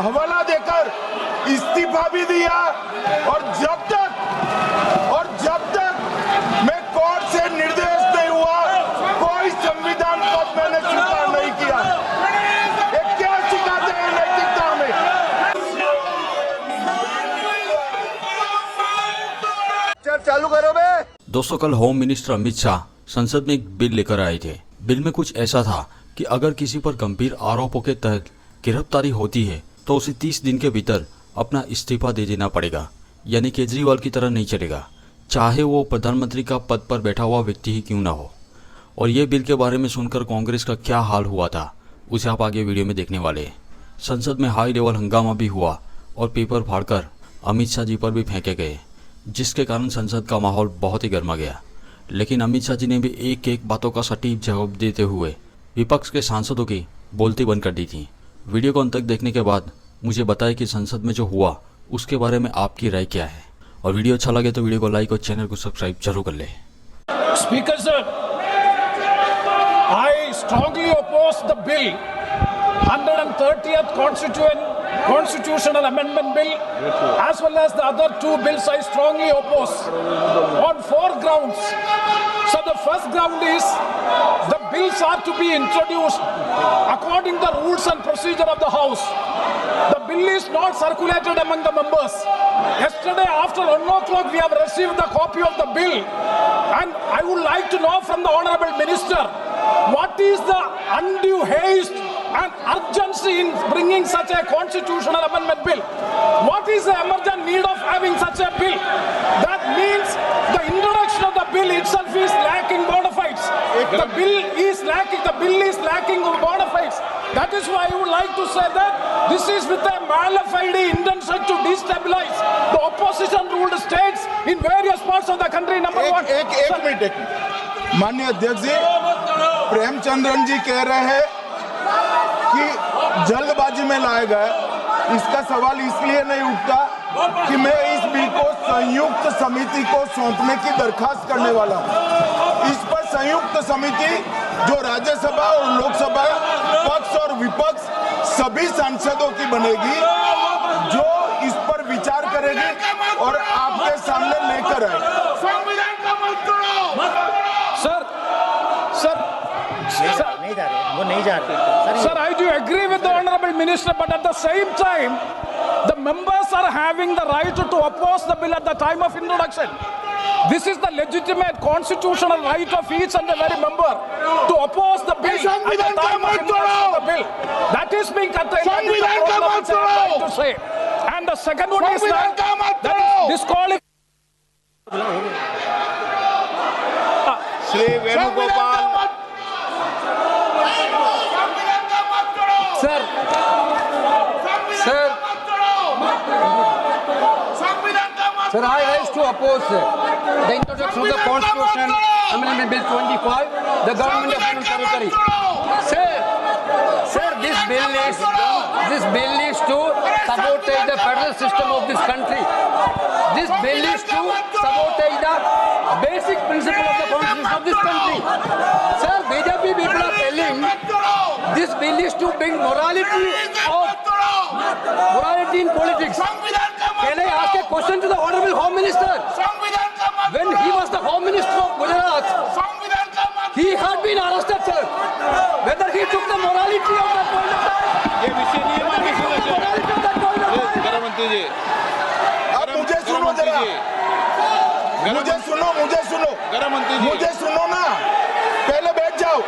हवाला देकर इस्तीफा भी दिया और जब तक मैं कोर्ट से निर्देश नहीं हुआ कोई संविधान पद मैंने स्वीकार नहीं किया। ये क्या सिखाते हैं नैतिकता में? चालू करो बे। दोस्तों, कल होम मिनिस्टर अमित शाह संसद में एक बिल लेकर आए थे। बिल में कुछ ऐसा था कि अगर किसी पर गंभीर आरोपों के तहत गिरफ्तारी होती है तो उसे 30 दिन के भीतर अपना इस्तीफा दे देना पड़ेगा। यानी केजरीवाल की तरह नहीं चलेगा, चाहे वो प्रधानमंत्री का पद पर बैठा हुआ व्यक्ति ही क्यों ना हो। और ये बिल के बारे में सुनकर कांग्रेस का क्या हाल हुआ था उसे आप आगे वीडियो में देखने वाले हैं। संसद में हाई लेवल हंगामा भी हुआ और पेपर फाड़कर अमित शाह जी पर भी फेंके गए, जिसके कारण संसद का माहौल बहुत ही गर्मा गया। लेकिन अमित शाह जी ने भी एक एक बातों का सटीक जवाब देते हुए विपक्ष के सांसदों की बोलती बंद कर दी थी। वीडियो को अंत तक देखने के बाद मुझे बताएं कि संसद में जो हुआ उसके बारे में आपकी राय क्या है। और वीडियो अच्छा लगे तो वीडियो को लाइक और चैनल को सब्सक्राइब जरूर कर ले। Speaker sir, I strongly oppose the bill, 130th Constitutional Amendment Bill, as well as the other two bills I strongly oppose on 4 grounds. So the first ground is the bills are to be introduced according to the rules and procedure of the House. The bill is not circulated among the members. Yesterday after 1 o'clock we have received the copy of the bill, and I would like to know from the Honourable Minister, what is the undue haste and urgency in bringing such a constitutional amendment bill? What is the emergent need of having such a bill? That means the introduction of the bill itself is lacking bona fides. The bill is lacking bona fides. That is why I would like to say that this is with a mala fide intention to destabilize the opposition ruled states in various parts of the country. Number one. एक minute माननीय अध्यक्ष जी, प्रेमचंद्रन जी कह रहे हैं कि जल्दबाजी में लाया गया। इसका सवाल इसलिए नहीं उठता कि मैं इस बिल को संयुक्त समिति को सौंपने की दरखास्त करने वाला हूं। इस पर संयुक्त समिति जो राज्यसभा और लोकसभा पक्ष और विपक्ष सभी सांसदों की बनेगी, जो इस पर विचार करेगी और आपके सामने लेकर आएगी। Sir, I do agree with the Honourable Minister, but at the same time, the members are having the right to oppose the bill at the time of introduction. This is the legitimate constitutional right of each and every member to oppose the bill at the time of introduction of the bill. That is being contained. That is the problem which I am trying to say. And the second one is that is disqualified. Shri Venugopal Sir, I rise to oppose the introduction of the Constitutional Amendment Bill 25, the Government of Union Territory. Sir, this bill is to sabotage the federal system of this country. This bill is to sabotage the basic principle of the constitution of this country. Sir, BJP people are telling this bill is to bring morality in politics. Can I ask a question to the Honourable Home Minister? When he was the Home Minister of Gujarat, he had been arrested, sir. Whether he took the morality of that point of time, गृहमंत्री जी, अब मुझे सुनो जरा, मुझे सुनो, गृहमंत्री जी, मुझे सुनो ना, पहले बैठ जाओ।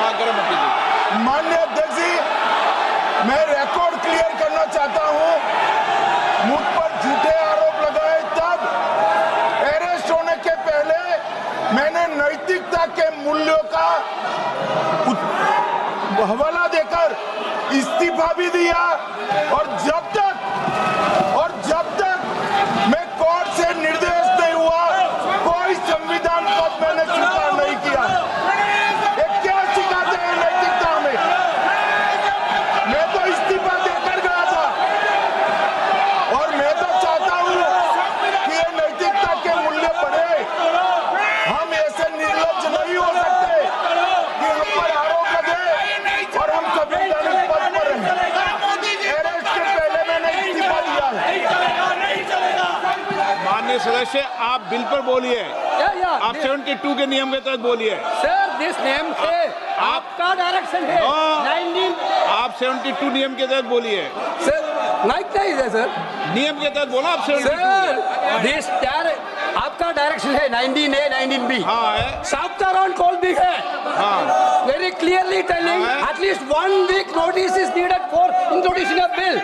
हाँ, गृहमंत्री जी। माननीय अध्यक्ष जी, मैं रिकॉर्ड क्लियर करना चाहता हूं। मुझ पर झूठे आरोप लगाए तब अरेस्ट होने के पहले मैंने नैतिकता के मूल्यों का हवाला देकर इस्तीफा भी दिया और जब तक मैं कोर्ट से निर्देश नहीं हुआ कोई संविधान पद मैंने स्वीकार नहीं किया। ये क्या सिखाते हैं नैतिकता में? मैं तो इस्तीफा देकर गया था और मैं तो चाहता हूं कि ये नैतिकता के मूल्य बढ़े। हम ऐसे निर्लज्ज नहीं हो सकते कि हम पर आरोप लगे और हम संवैधानिक पद पर रहें। सदस्य आप बिल पर बोलिए, Yeah. आप 72 के नियम के तहत बोलिए। सर, दिस नेम है, आपका डायरेक्शन है। 19 आप 72 नियम के तहत बोलिए। सर, माइक नहीं है सर। नियम के तहत बोला आप 72। सर, दिस आपका डायरेक्शन है 19A, 19B। हाँ है। साउथ अराउंड कॉल भी है। हाँ। Very clearly telling at least 1 week notice is needed for introducing a bill.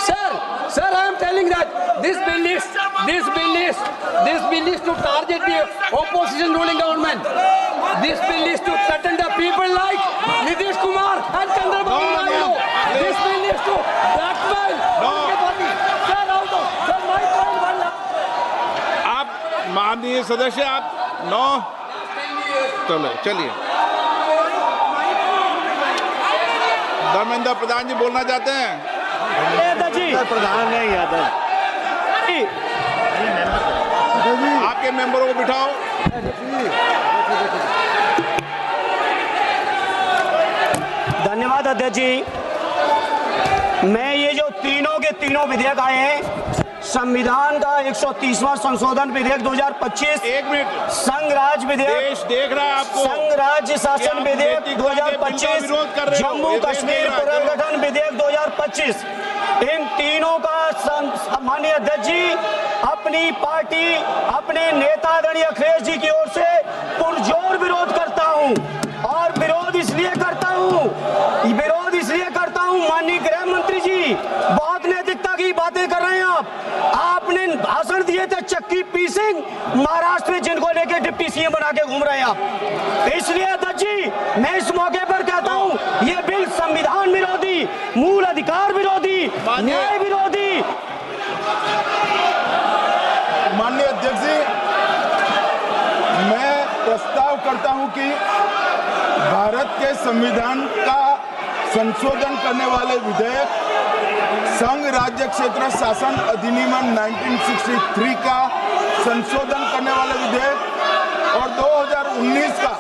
Sir, I am telling that this bill is to target the opposition ruling government. This bill is to threaten the people like Nitish Kumar and Chandrababu Naidu. This bill is to blackmail. Sir, out of. Sir, my point one. आप माननीय सदस्य आप 9 चलिए। धर्मेंद्र प्रधान जी बोलना चाहते हैं? प्रधान नहीं यादव। आपके मेंबरों को बिठाओ। धन्यवाद अध्यक्ष जी। मैं ये जो तीनों के तीनों विधेयक आए हैं, संविधान का 130वां संशोधन विधेयक 2025, 1 मिनट, संघ राज्य विधेयक, देश देख रहा है आपको। संघ राज्य शासन विधेयक बिल का 2025, विरोध कर रहे हो। जम्मू कश्मीर पुनर्गठन विधेयक 2025, इन तीनों का माननीय अध्यक्ष जी अपनी पार्टी, अपने नेता आदरणीय अखिलेश जी की ओर से पुरजोर विरोध करता हूं। और विरोध इसलिए करता हूं माननीय गृह मंत्री जी, बहुत नैतिकता की बातें कर रहे हैं आपने भाषण दिए थे चक्की पी सिंह महाराष्ट्र में, जिनको लेके डिप्टी सीएम बना के घूम रहे हैं आप। इसलिए अध्यक्ष जी मैं इस मौके पर कहता हूं ये बिल संविधान विरोधी, मूल अधिकार विरोधी, न्याय विरोधी। माननीय अध्यक्ष जी, मैं प्रस्ताव करता हूं कि भारत के संविधान का संशोधन करने वाले विधेयक, संघ राज्य क्षेत्र शासन अधिनियम 1963 का संशोधन करने वाले विधेयक और 2019 का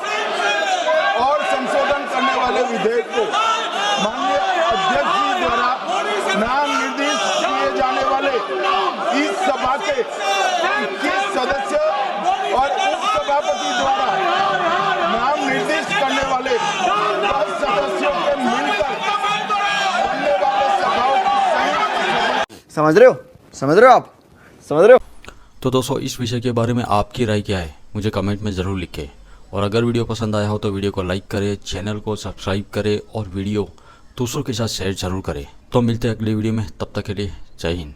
और संशोधन करने वाले विधेयक को माननीय अध्यक्ष जी द्वारा नाम निर्दिष्ट किए जाने वाले इस सभा के 21 सदस्य और उप सभापति द्वारा नाम निर्दिष्ट करने वाले 10 सदस्यों के मिलकर बनने वाले सभाओं की संयुक्त। समझ रहे हो आप? समझ रहे हो? तो दोस्तों, इस विषय के बारे में आपकी राय क्या है मुझे कमेंट में ज़रूर लिखें। और अगर वीडियो पसंद आया हो तो वीडियो को लाइक करें, चैनल को सब्सक्राइब करें और वीडियो दूसरों के साथ शेयर जरूर करें। तो मिलते हैं अगली वीडियो में, तब तक के लिए जय हिंद।